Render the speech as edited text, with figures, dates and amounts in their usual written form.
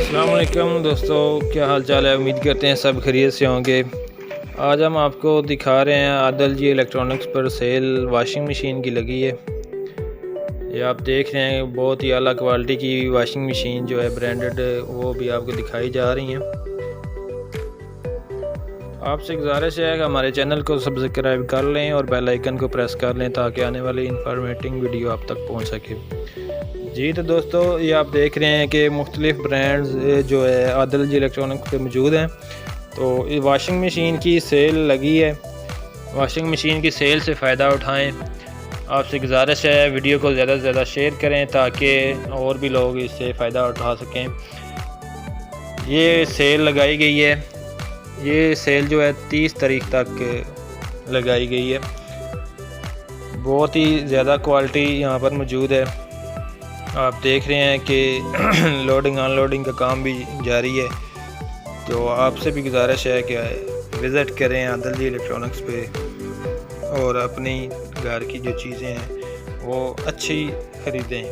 अस्सलाम वालेकुम दोस्तों, क्या हाल चाल है। उम्मीद करते हैं सब खैरियत से होंगे। आज हम आपको दिखा रहे हैं आदिल जी इलेक्ट्रॉनिक्स पर सेल वाशिंग मशीन की लगी है। ये आप देख रहे हैं बहुत ही आला क्वालिटी की वाशिंग मशीन जो है ब्रांडेड, वो भी आपको दिखाई जा रही हैं। आपसे गुजारिश है कि हमारे चैनल को सब्सक्राइब कर लें और बेल आइकन को प्रेस कर लें ताकि आने वाली इंफॉर्मेटिव वीडियो आप तक पहुंच सके। जी तो दोस्तों, ये आप देख रहे हैं कि मुख्तलिफ़ ब्रांड्स जो है आदिल जी इलेक्ट्रॉनिक्स पे मौजूद हैं। तो ये वाशिंग मशीन की सेल लगी है। वाशिंग मशीन की सेल से फ़ायदा उठाएं। आपसे गुजारिश है वीडियो को ज़्यादा से ज़्यादा शेयर करें ताकि और भी लोग इससे फ़ायदा उठा सकें। ये सेल लगाई गई है। ये सेल जो है 30 तारीख तक लगाई गई है। बहुत ही ज़्यादा क्वालिटी यहाँ पर मौजूद है। आप देख रहे हैं कि लोडिंग अनलोडिंग का काम भी जारी है। तो आपसे भी गुजारिश है कि विज़िट करें आदिल जी इलेक्ट्रॉनिक्स पे और अपनी घर की जो चीज़ें हैं वो अच्छी ख़रीदें।